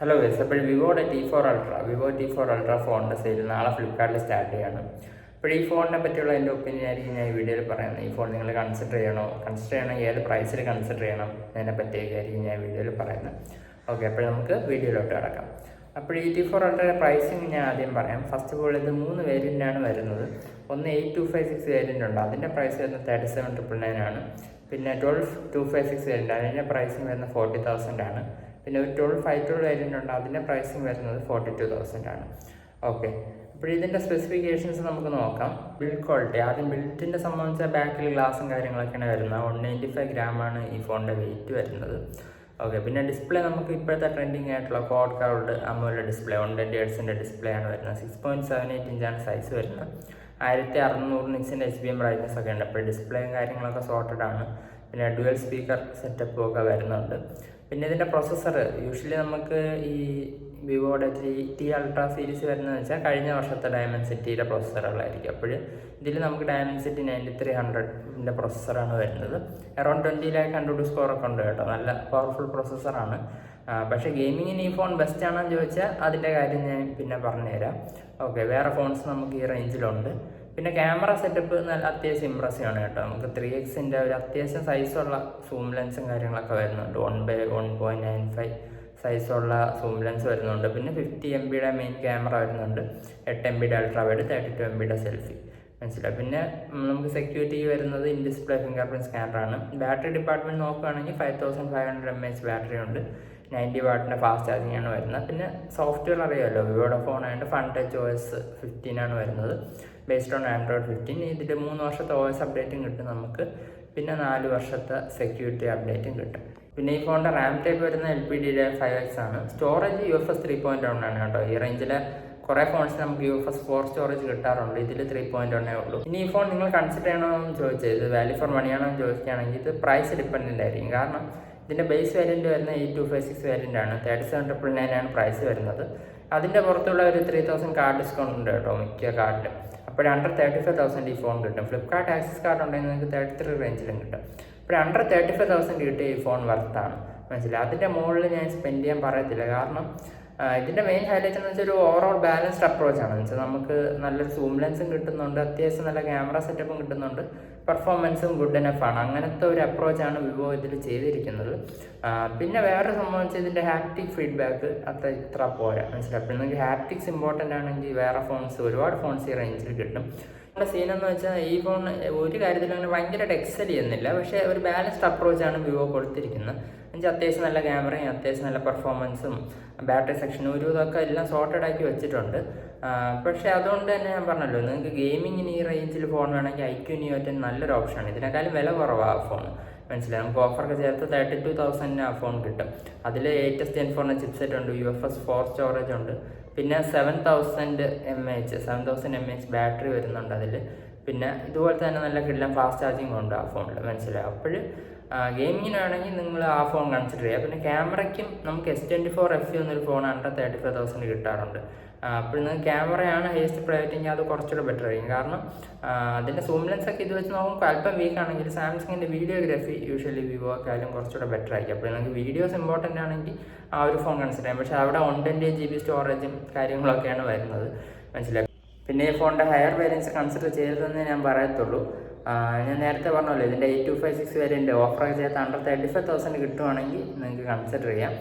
Hello guys, അപ്പോൾ വിവോയുടെ T4 Ultra ഫോണിൻ്റെ sale നാളെ ഫ്ലിപ്കാർട്ടിൽ സ്റ്റാർട്ട് ചെയ്യാണ്. അപ്പോൾ ഈ ഫോണിനെ പറ്റിയുള്ള എൻ്റെ ഒപ്പീനിയൻ ആയിരിക്കും ഞാൻ ഈ വീഡിയോയിൽ പറയുന്നത്. ഈ ഫോൺ നിങ്ങൾ കൺസിഡർ ചെയ്യണമെങ്കിൽ ഏത് പ്രൈസിൽ കൺസിഡർ ചെയ്യണം എന്നതിനെ പറ്റിയൊക്കെ ആയിരിക്കും ഞാൻ വീഡിയോയിൽ പറയുന്നത്. ഓക്കെ, അപ്പോൾ നമുക്ക് വീഡിയോയിലോട്ട് കിടക്കാം. അപ്പോൾ ഈ T4 Ultra പ്രൈസിങ് ഞാൻ ആദ്യം പറയാം. ഫസ്റ്റ് ഓഫ് ഓൾ ഇത് 3 വേരിയൻ്റാണ് വരുന്നത്. ഒന്ന് 8256 വേരിയൻ്റ് ഉണ്ട്, അതിൻ്റെ പ്രൈസ് വരുന്നത് 37,999 ആണ്. പിന്നെ 12256 വേരിയൻ്റ്, അതിൻ്റെ പ്രൈസിങ് വരുന്നത് 40,000 ആണ്. പിന്നെ ഒരു 1252 വേരിയൻ്റ് ഉണ്ട്, അതിൻ്റെ പ്രൈസിങ് വരുന്നത് 42,000 ആണ്. ഓക്കെ, അപ്പോൾ ഇതിൻ്റെ സ്പെസിഫിക്കേഷൻസ് നമുക്ക് നോക്കാം. ബിൽഡ് ക്വാളിറ്റി ആദ്യം. ബിൽഡിൻ്റെ സംബന്ധിച്ച ബാക്കിൽ ഗ്ലാസും കാര്യങ്ങളൊക്കെയാണ് വരുന്നത്. 195 ഗ്രാമാണ് ഈ ഫോണിൻ്റെ വെയിറ്റ് വരുന്നത്. ഓക്കെ, പിന്നെ ഡിസ്പ്ലേ നമുക്ക് ഇപ്പോഴത്തെ ട്രെൻഡിങ് ആയിട്ടുള്ള quad curved AMOLED display 120 Hz display ആണ് വരുന്നത്. 6.78 ഇഞ്ചാണ് സൈസ് വരുന്നത്. 1600 നിറ്റ്സിൻ്റെ HBM ബ്രൈറ്റ്നസ് ഒക്കെ ഉണ്ട്. അപ്പോൾ ഡിസ്പ്ലേയും കാര്യങ്ങളൊക്കെ സോർട്ടഡ് ആണ്. പിന്നെ ഡ്യുവൽ സ്പീക്കർ സെറ്റപ്പും ഒക്കെ വരുന്നുണ്ട്. പിന്നെ ഇതിൻ്റെ പ്രൊസസ്സർ യൂഷ്വലി നമുക്ക് ഈ വിവോയുടെ T Ultra സീരീസ് വരുന്നതെന്ന് വെച്ചാൽ കഴിഞ്ഞ വർഷത്തെ ഡയമൻസിറ്റിയുടെ പ്രൊസസ്സറുകളായിരിക്കും. അപ്പോൾ ഇതിൽ നമുക്ക് ഡയമൻസിറ്റി 9300ൻ്റെ പ്രൊസസ്സറാണ് വരുന്നത്. അറൗണ്ട് 20 lakh കൺട്രോൾ സ്കോറൊക്കെ ഉണ്ട് കേട്ടോ, നല്ല പവർഫുൾ പ്രൊസസ്സറാണ്. പക്ഷേ ഗെയിമിങ്ങിന് ഈ ഫോൺ ബെസ്റ്റ് ആണെന്ന് ചോദിച്ചാൽ അതിൻ്റെ കാര്യം ഞാൻ പിന്നെ പറഞ്ഞുതരാം. ഓക്കെ, വേറെ ഫോൺസ് നമുക്ക് ഈ റേഞ്ചിലുണ്ട്. പിന്നെ ക്യാമറ സെറ്റപ്പ് നല്ല അത്യാവശ്യം ഇമ്പ്രസീവ് ആണ് കേട്ടോ. നമുക്ക് 3xൻ്റെ ഒരു അത്യാവശ്യം സൈസുള്ള സൂം ലെൻസും കാര്യങ്ങളൊക്കെ വരുന്നുണ്ട്. 1/1.95 സൈസുള്ള സൂം ലെൻസ് വരുന്നുണ്ട്. പിന്നെ 50 MBയുടെ മെയിൻ ക്യാമറ വരുന്നുണ്ട്. 8 MBയുടെ അൾട്രാ വൈഡ്, 32 MBയുടെ സെൽഫി. മനസ്സിലായി. പിന്നെ നമുക്ക് സെക്യൂരിറ്റി വരുന്നത് ഇൻ ഡിസ്പ്ലേ ഫിംഗർ പ്രിൻറ്റ് സ്കാനറാണ്. ബാറ്ററി ഡിപ്പാർട്ട്മെൻറ്റ് നോക്കുകയാണെങ്കിൽ 5500 mAh ബാറ്ററി ഉണ്ട്. 90 വാട്ടിൻ്റെ ഫാസ്റ്റ് ചാർജിങ് ആണ് വരുന്നത്. പിന്നെ സോഫ്റ്റ്വെയർ അറിയാമല്ലോ, വിവോയുടെ ഫോൺ ആയതുകൊണ്ട് FunTouch OS 15 ആണ് വരുന്നത്, ബേസ്ഡ് ഓൺ Android 15. ഇതിൽ 3 വർഷത്തെ OS അപ്ഡേറ്റും കിട്ടും നമുക്ക്. പിന്നെ 4 വർഷത്തെ സെക്യൂരിറ്റി അപ്ഡേറ്റും കിട്ടും. പിന്നെ ഈ ഫോണിൻ്റെ റാം ടൈപ്പ് വരുന്ന LPDDR5X ആണ്. സ്റ്റോറേജ് UFS 3.1 ആണ് കേട്ടോ. ഈ റേഞ്ചിലെ കുറേ ഫോൺസ് നമുക്ക് UFS 4 സ്റ്റോറേജ് കിട്ടാറുണ്ട്, ഇതിൽ 3.1 ഉള്ളൂ. ഇനി ഈ ഫോൺ നിങ്ങൾ കൺസിഡർ ചെയ്യണമെന്ന് ചോദിച്ചത്, ഇത് വാല്യൂ ഫോർ മണിയാണോ എന്ന് ചോദിക്കുകയാണെങ്കിൽ ഇത് പ്രൈസ് ഡിപ്പെൻഡൻ്റ് ആയിരിക്കും. കാരണം ഇതിൻ്റെ ബേസ് വേരിയൻറ്റ് വരുന്ന 8256 വേരിയൻ്റ് ആണ്. 37,999 ആണ് പ്രൈസ് വരുന്നത്. അതിൻ്റെ പുറത്തുള്ള ഒരു 3000 കാർഡ് ഡിസ്കൗണ്ട് ഉണ്ട് കേട്ടോ മിക്ക കാർഡിലും. അപ്പോൾ അണ്ടർ 35,000 ഈ ഫോൺ കിട്ടും. ഫ്ലിപ്കാർട്ട് ആക്സസ് കാർഡ് ഉണ്ടെങ്കിൽ നിങ്ങൾക്ക് 33 റേഞ്ചിലും കിട്ടും. അപ്പോൾ അണ്ടർ 35,000 കിട്ടിയ ഈ ഫോൺ വർത്താണ്. മനസ്സിലായി. അതിൻ്റെ മുകളിൽ ഞാൻ സ്പെൻഡ് ചെയ്യാൻ പറയത്തില്ല. കാരണം ഇതിൻ്റെ മെയിൻ ഹൈലൈറ്റ് എന്ന് വെച്ചാൽ ഒരു ഓവറോൾ ബാലൻസ്ഡ് അപ്രോച്ചാണ്. എന്ന് വെച്ചാൽ നമുക്ക് നല്ലൊരു സൂം ലെൻസും കിട്ടുന്നുണ്ട്, അത്യാവശ്യം നല്ല ക്യാമറ സെറ്റപ്പും കിട്ടുന്നുണ്ട്, പെർഫോമൻസും ഗുഡ് എനഫാണ്. അങ്ങനത്തെ ഒരു അപ്രോച്ചാണ് വിവോ ഇതിൽ ചെയ്തിരിക്കുന്നത്. പിന്നെ വേറെ സംബന്ധിച്ച് ഇതിൻ്റെ ഹാപ്റ്റിക് ഫീഡ്ബാക്ക് ഇത്ര പോരാ. മനസ്സിലായി. അപ്പോൾ നിങ്ങൾക്ക് ഹാപ്റ്റിക്സ് ഇമ്പോർട്ടൻ്റ് ആണെങ്കിൽ വേറെ ഫോൺസ്, ഒരുപാട് ഫോൺസ് ഈ റേഞ്ചിൽ കിട്ടും. നമ്മുടെ സീനെന്ന് വെച്ചാൽ ഈ ഫോൺ ഒരു കാര്യത്തിലും അങ്ങനെ ഭയങ്കരമായിട്ട് എക്സൽ ചെയ്യുന്നില്ല, പക്ഷേ ഒരു ബാലൻസ്ഡ് അപ്രോച്ചാണ് വിവോ കൊടുത്തിരിക്കുന്നത്. എന്നുവെച്ചാൽ അത്യാവശ്യം നല്ല ക്യാമറയും അത്യാവശ്യം നല്ല പെർഫോമൻസും ബാറ്ററി സെക്ഷനും ഒരു ഇതൊക്കെ എല്ലാം സോർട്ടഡ് ആക്കി വെച്ചിട്ടുണ്ട്. പക്ഷേ അതുകൊണ്ട് തന്നെ ഞാൻ പറഞ്ഞല്ലോ, നിങ്ങൾക്ക് ഗെയിമിങ്ങിന് ഈ റേഞ്ചിൽ ഫോൺ വേണമെങ്കിൽ IQ Neo 10 നല്ലൊരു ഓപ്ഷനാണ്. ഇതിനേക്കാളും വില കുറവാണ് ആ ഫോൺ. മനസ്സിലായി. നമുക്ക് ഓഫറൊക്കെ ചേർത്ത് 32,000 ആ ഫോൺ കിട്ടും. അതിൽ latest Gen 4 ചിപ്സെറ്റ് ഉണ്ട്, UFS 4 സ്റ്റോറേജ് ഉണ്ട്. പിന്നെ 7000 mAh ബാറ്ററി വരുന്നുണ്ട് അതിൽ. പിന്നെ ഇതുപോലെ തന്നെ നല്ല കിടിലൻ ഫാസ്റ്റ് ചാർജിങ് ഉണ്ട് ആ ഫോണിൽ. മനസ്സിലായി. അപ്പോൾ ഗെയിമിങ്ങിനാണെങ്കിൽ നിങ്ങൾ ആ ഫോൺ കൺസിഡർ ചെയ്യുക. പിന്നെ ക്യാമറയ്ക്കും നമുക്ക് S24 FE എന്നൊരു ഫോൺ അണ്ടർ 35,000 കിട്ടാറുണ്ട്. അപ്പോൾ നിങ്ങൾക്ക് ക്യാമറയാണ് ഹൈസ്റ്റ് പ്രയോറിറ്റി, അത് കുറച്ചുകൂടെ ബെറ്റർ ആയിരിക്കും. കാരണം അതിൻ്റെ സൂം ലെൻസൊക്കെ ഇത് വെച്ച് നോക്കുമ്പോൾ അല്പം വീക്ക് ആണെങ്കിൽ സാംസങ്ങിൻ്റെ വീഡിയോഗ്രാഫി യൂഷ്വലി വിവോ ആയാലും കുറച്ചുകൂടെ ബെറ്റർ ആയിരിക്കും. അപ്പോൾ നിങ്ങൾക്ക് വീഡിയോസ് ഇമ്പോർട്ടൻ്റ് ആണെങ്കിൽ ആ ഒരു ഫോൺ കൺസിഡർ ചെയ്യാം. പക്ഷേ അവിടെ 120 GB സ്റ്റോറേജും കാര്യങ്ങളൊക്കെയാണ് വരുന്നത്. മനസ്സിലായി. പിന്നെ ഈ ഫോണിൻ്റെ ഹയർ വേരിയൻസ് കൺസിഡർ ചെയ്തതെന്നേ ഞാൻ പറയത്തുള്ളൂ. ഞാൻ നേരത്തെ പറഞ്ഞല്ലോ, ഇതിൻ്റെ 8256 വേരിയൻ്റ് ഓഫറൊക്കെ ചെയ്ത് അണ്ടർ 35,000 കിട്ടുവാണെങ്കിൽ നിങ്ങൾക്ക് കൺസിഡർ ചെയ്യാം.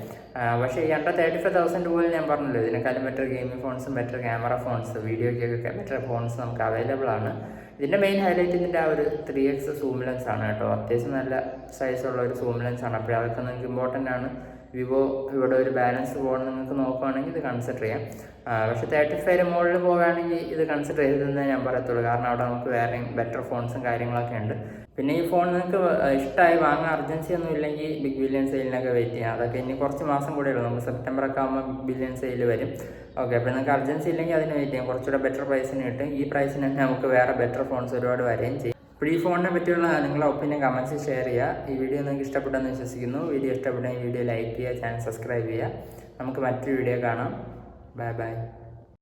പക്ഷേ ഈ അണ്ടർ 35,000 പോലും ഞാൻ പറഞ്ഞല്ലോ, ഇതിനേക്കാളും ബെറ്റർ ഗെയിമിംഗ് ഫോൺസും ബെറ്റർ ക്യാമറ ഫോൺസ്, വീഡിയോയ്ക്കൊക്കെ ബെറ്റർ ഫോൺസ് നമുക്ക് അവൈലബിൾ ആണ്. ഇതിൻ്റെ മെയിൻ ഹൈലൈറ്റ് ഇതിൻ്റെ ആ ഒരു 3x സൂം ലെൻസ് ആണ് കേട്ടോ. അത്യാവശ്യം നല്ല സൈസുള്ള ഒരു സൂം ലെൻസ് ആണ്. അപ്പോൾ അതൊക്കെ നിങ്ങൾക്ക് ഇമ്പോർട്ടൻ്റ് ആണ്. വിവോ ഇവിടെ ഒരു ബാലൻസ് ഫോൺ നിങ്ങൾക്ക് നോക്കുകയാണെങ്കിൽ ഇത് കൺസിഡർ ചെയ്യാം. പക്ഷേ 35 മുകളിൽ പോകുകയാണെങ്കിൽ ഇത് കൺസിഡർ ചെയ്തതെന്നേ ഞാൻ പറയത്തുള്ളൂ. കാരണം അവിടെ നമുക്ക് വേറെയും ബെറ്റർ ഫോൺസും കാര്യങ്ങളൊക്കെ ഉണ്ട്. പിന്നെ ഈ ഫോൺ നിങ്ങൾക്ക് ഇഷ്ടമായി വാങ്ങാൻ അർജൻസി ഒന്നും ഇല്ലെങ്കിൽ ബിഗ് ബില്യൺ സെയിലിനൊക്കെ വെയിറ്റ് ചെയ്യാം. അതൊക്കെ ഇനി കുറച്ച് മാസം കൂടെ ഉള്ളൂ. നമുക്ക് സെപ്റ്റംബറൊക്കെ ആകുമ്പോൾ ബിഗ് ബില്യൺ സെയിൽ വരും. ഓക്കെ, അപ്പോൾ നിങ്ങൾക്ക് അർജൻസി ഇല്ലെങ്കിൽ അതിന് വെയിറ്റ് ചെയ്യാം. കുറച്ചുകൂടെ ബെറ്റർ പ്രൈസിന് കിട്ടും. ഈ പ്രൈസിന് തന്നെ നമുക്ക് വേറെ ബെറ്റർ ഫോൺസ് ഒരുപാട് വരികയും ചെയ്യും. അപ്പോൾ ഈ ഫോണിനെ പറ്റിയുള്ള നിങ്ങളുടെ ഒപ്പീനിയൻ കമൻറ്റ്സ് ഷെയർ ചെയ്യുക. ഈ വീഡിയോ നിങ്ങൾക്ക് ഇഷ്ടപ്പെട്ടെന്ന് വിശ്വസിക്കുന്നു. വീഡിയോ ഇഷ്ടപ്പെട്ടെങ്കിൽ വീഡിയോ ലൈക്ക് ചെയ്യുക, ചാനൽ സബ്സ്ക്രൈബ് ചെയ്യുക. നമുക്ക് മറ്റൊരു വീഡിയോ കാണാം. Bye bye.